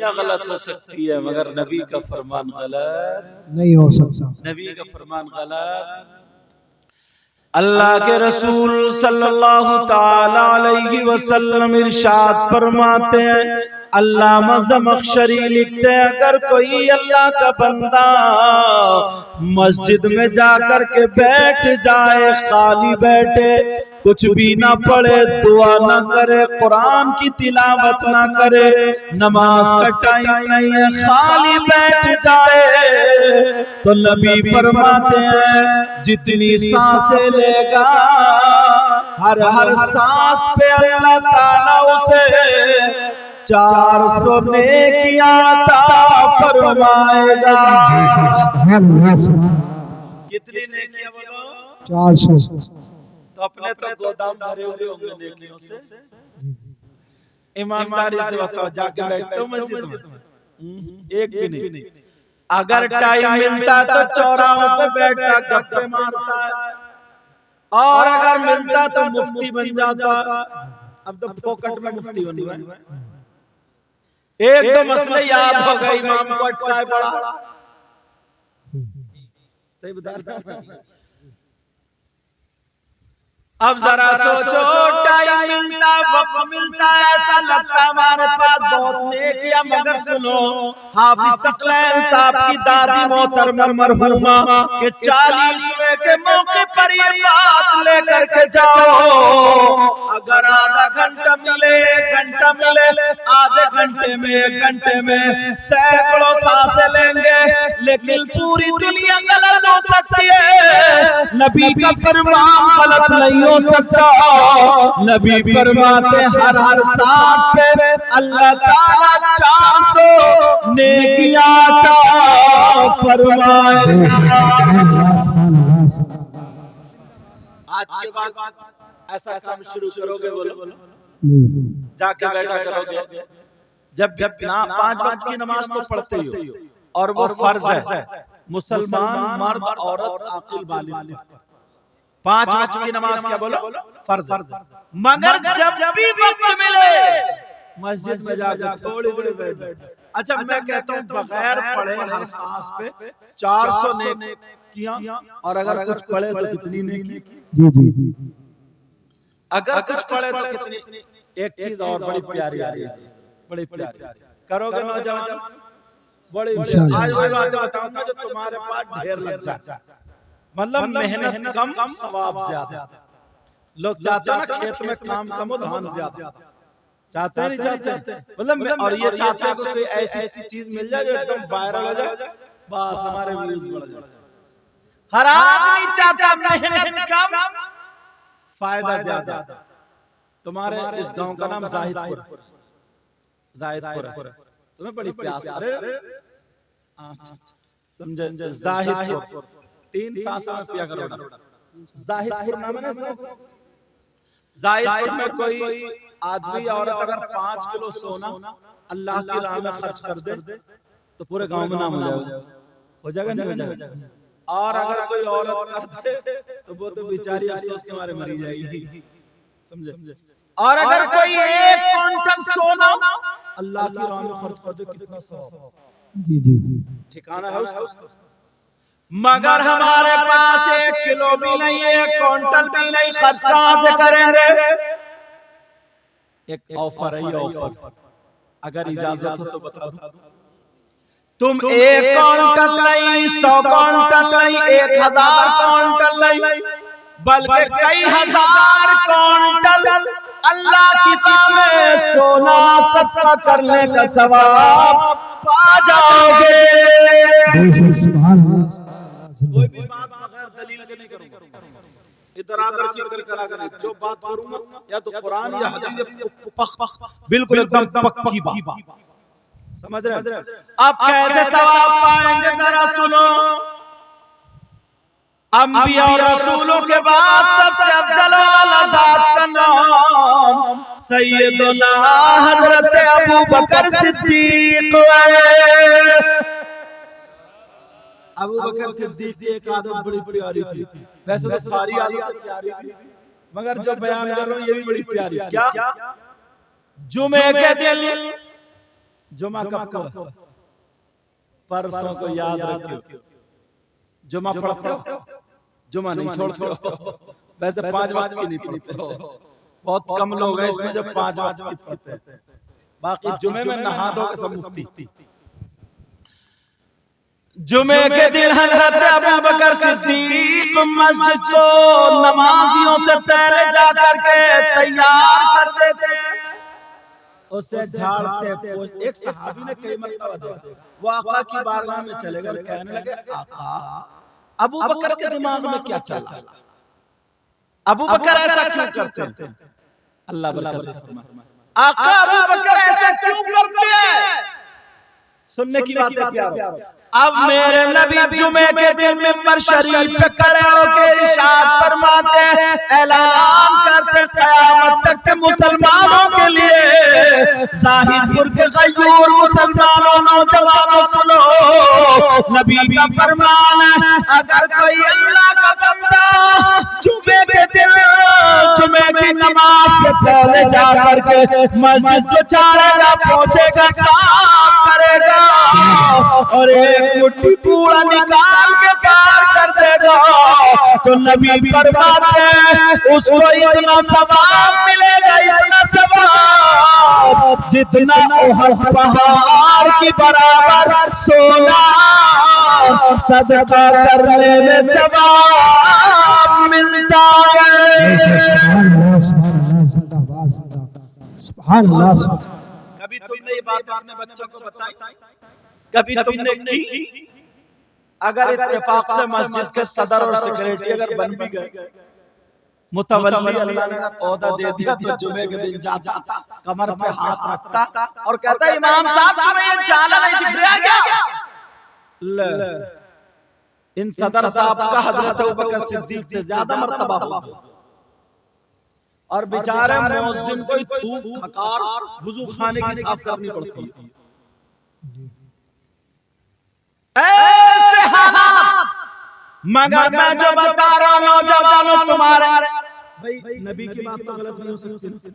दुनिया गलत हो सकती है मगर नबी का फरमान गलत नहीं हो सकता। नबी का फरमान गलत। अल्लाह के रसूल सल्लल्लाहु ताला अलैहि वसल्लम इरशाद फरमाते हैं, अल्लामा ज़मख़शरी लिखते हैं, अगर कोई अल्लाह का बंदा मस्जिद में जाकर के बैठ जाए, खाली बैठे, कुछ भी ना पढ़े, दुआ ना करे, कुरान की तिलावत ना करे, नमाज का टाइम नहीं है, खाली बैठ जाए, तो नबी फरमाते हैं जितनी सांसें लेगा हर सांस पे अल्लाह ताला उसे 400 नेकियां अता फरमाएगा। कितनी नेकियां बोलो? 400। तो अपने तो गोदाम भरे हुए होंगे नेकियों से। ईमानदारी से बताओ, जाके बैठते हो मस्जिद में? एक भी नहीं। अगर टाइम मिलता तो चौराहों पे बैठता गप्पे मारता है, और अगर मिलता तो मुफ्ती बन जाता। अब तो फोकट में मुफ्ती बन रहा है। एक दो मसले याद हो गए, इमाम को अटकाए पड़ा। सही बता रहा हूं। अब जरा सोचो, टाइम मिलता, वक्त मिलता, ऐसा लगता हमारे पास बहुत नेकियां, मगर सुनो, हाफिज सकलैन साहब की दादी मोहतरमा मरहुमा के 40वें के मौके पर ये बात लेकर के जाओ। अगर आधा घंटा मिले, 1 घंटा मिले, आधे घंटे में, 1 घंटे में सैकड़ों सांसें लेंगे, लेकिन पूरी दुनिया गलत हो सकती है, नबी का फरमान गलत नहीं हो सकता। नबी फरमाते हर सांस पे अल्लाह ताला 400 नेकियां अता फरमाएगा। आज के बाद ऐसा काम शुरू करोगे? बोलो जाके बैठा करोगे? जब ना 5 वक्त की नमाज तो पढ़ते ही हो, और वो फर्ज है, मुसलमान मर्द औरत आकिल बालिग 5 वक्त की नमाज क्या बोलो? फर्ज। मगर जब भी वक्त मिले मस्जिद में जाकर थोड़ी देर बैठ। अच्छा, मैं कहता हूँ बगैर पढ़े हर सांस पे 400 नेकियां, और अगर कुछ पढ़े तो कितनी नेकी? जी। अगर कुछ पढ़े तो कितनी? एक चीज और बड़ी प्यारी आ रही है, बड़ी प्यारी। करोगे नौजवान? बड़ी आज वही बात बताऊंगा जो तुम्हारे पास ढेर लग जाए। मतलब मेहनत कम, सवाब ज्यादा। लोग चाहते हैं ना खेत में काम कम हो, धान ज्यादा। चाहते हैं नहीं चाहते? मतलब और ये चाहते हैं कोई ऐसी चीज मिल जाए जो एकदम वायरल हो जाए, बस हमारे व्यूज बढ़ जाए। हर आदमी चाहता मेहनत कम, फायदा ज्यादा। तुम्हारे इस गांव का नाम जाहिदपुर है। तुम्हें बड़ी प्यास आ रही है, समझे? जाहिदपुर 3 सांसों में पिया करो। जाहिदपुर नाम है ना? जाहिदपुर में कोई आदमी औरत अगर 5 किलो सोना अल्लाह की राह में खर्च कर दे तो पूरे गांव में नाम हो जाएगा। हो जाएगा नहीं हो जाएगा? और अगर कोई औरत कर दे तो वो तो बेचारी अफसोस के मारे मरी जाएगी, समझे? और अगर कोई 1 क्विंटल सोना अल्लाह की राह में खर्च कर दे, कितना सवाब। जी ठिकाना है उसका। मगर हमारे पास 1 किलो भी नहीं है, 1 क्विंटल भी नहीं, खर्च कहां से करेंगे? एक ऑफर है, ये ऑफर अगर इजाजत हो तो बता दो। तुम 1 क्विंटल नहीं, 100 क्विंटल नहीं, 1000 क्विंटल नहीं, बल्कि कई हजार क्विंटल अल्लाह की राह में सोना सदका करने का सवाब पा जाओगे। कोई भी बात बगैर दलील के नहीं करूंगा, इधर-उधर की करा कर जो बात करूंगा या तो कुरान या हदीस, बिल्कुल एकदम पक्की बात। समझ रहे? अब कैसे सवाब पाएंगे जरा सुनो। अंबिया और रसूलों के बाद सबसे अफजल वाला ज़ात का नाम सैयदना हज़रत अबू बकर सिद्दीक है। अबू बकर सिद्दीक की एक आदत बड़ी प्यारी थी। वैसे तो सारी आदतें प्यारी थी, मगर जो बयान कर रहा हूं ये भी बड़ी प्यारी। क्या? जुमे के दिन जुमा कब को? परसों को याद रखियो। जुमा पढ़ते हो? जुमा नहीं छोड़ते हो? वैसे 5 वक्त की नहीं पढ़ते हो, बहुत कम लोग हैं इसमें जो 5 वक्त की पढ़ते हैं। बाकी जुमे में नहा धो के सब मुफ्ती। जुमे के दिन हजरत अबू बकर सिद्दीक मस्जिद को नमाजियों से पहले जा करके तैयार कर देते, उसे झाड़ते। एक सहाबी ने कई मरतबा देखा, वो आका की बारगाह में चले गए, कहने लगे आका, अबू बकर के दिमाग में क्या चला? अबू बकर ऐसा क्यों करते हैं? अल्लाह बरकत फरमाए। आका अबू बकर ऐसा क्यों करते हैं? सुनने की बात है प्यारो। अब मेरे नबी जुमे के दिन मिंबर शरीफ पे खड़े होकर इरशाद फरमाते, ऐलान करते, क़यामत तक के मुसलमानों के लिए, ज़ाहिदपुर के गयूर मुसलमानों नौजवानों सुनो, नबी का फरमान है, अगर कोई अल्लाह का बंदा जुमे के दिन जुमे की नमाज से पहले जा करके मस्जिद को झाड़ेगा, पहुंचेगा, साफ करेगा और एक मुट्ठी कूड़ा निकाल के पार कर देगा, तो नबी फरमाते हैं उसको इतना सवाब मिलेगा, इतना सवाब जितना उहद पहाड़ की बराबर सोना सदका करने में सवाब मिलता है। कभी तुमने ये बात अपने बच्चों को बताई? कभी तुमने की? अगर इत्तेफाक से मस्जिद के सदर और सेक्रेटरी अगर बन भी गए, मुतवल्ली अल्लाह ने ओहदा दे दिया, तो जुमे के दिन जाता, कमर पे हाथ रखता और कहता, इमाम साहब तुम्हें ये जाला नहीं दिख रहा क्या? इन सदर साहब का हजरत अबू बकर सिद्दीक से ज्यादा मर्तबा हुआ। और बेचारे मुअज्जिन को थूक खकार वुजू खाने की साफ करनी पड़ती है। ऐसे हालात, मगर मैं जो बता रहा हूं नौजवानों तुम्हारे, भाई नबी की बात तो गलत नहीं हो सकती।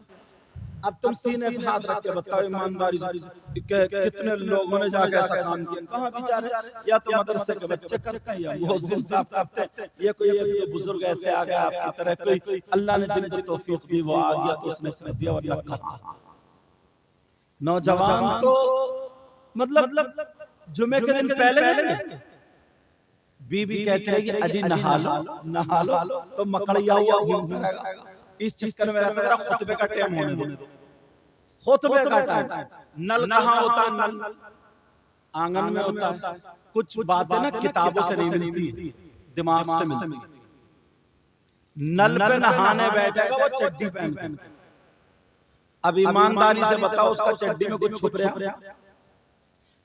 अब तुम सीने पे हाथ रख के बताओ ईमानदारी से कितने लोगों ने जाके ऐसा काम किया? कहां बेचारे, या तो मदरसे के बच्चे करते हैं या मुअज्जिन साहब करते हैं, ये कोई एक बुजुर्ग ऐसे आ गया आपकी तरह, कोई अल्लाह ने जिनको तौफीक दी वो आ गया तो उसने कर दिया, वरना कहां। नौजवान तो मतलब जुमे के दिन पहले बीबी कहते हैं कि अजी नहा लो, तो मकड़िया हुआ घूमता रहेगा। इस चक्कर में रहता है खुतबे का टाइम होने दो, खुतबे का टाइम। नल कहाँ होता है? नल आंगन में होता है। कुछ बातें ना किताबों से नहीं मिलती, दिमाग से मिलती। नल पे नहाने बैठेगा वो चड्डी पहन के। अब ईमानदारी से बताओ उसका चड्डी में कुछ छुप रहा?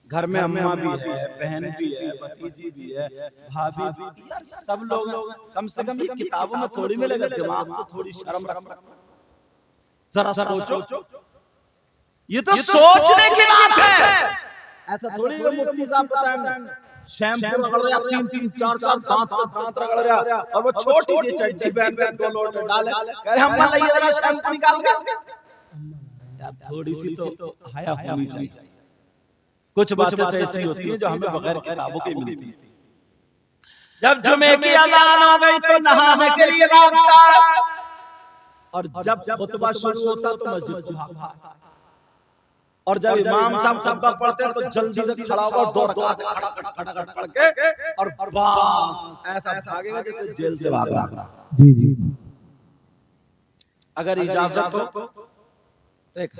घर में अम्मा भी है, बहन भी है, भतीजी भी है, भाभी भी, यार सब लोग कम से कम ये किताबों में थोड़ी मिलेगा, दिमाग से थोड़ी शर्म रख। जरा सोचो, ये तो सोचने की बात है। ऐसा थोड़ी मुफ्ती साहब बताएंगे शैम्पू रगड़ रहा, 3-3 4-4 दांत रगड़ रहा, और वो छोटी सी चड्डी पहन के 2 लोटे डाले, कह रहे हम लाइए जरा शैम्पू निकाल के। यार थोड़ी सी तो हया होनी चाहिए। कुछ बातें तो ऐसी होती हैं जो हमें बगैर किताबों के मिलती हैं। जब जुमे की अज़ान हो गई तो नहाने के लिए भागता, और जब खुतबा शुरू होता तो मस्जिद को भागता, और जब इमाम साहब खुतबा पढ़ते तो जल्दी से खड़ा होकर 2 रकात खड़ा पढ़ के और बस ऐसा भागेगा जैसे जेल से भाग रहा। जी। अगर इजाजत हो तो एक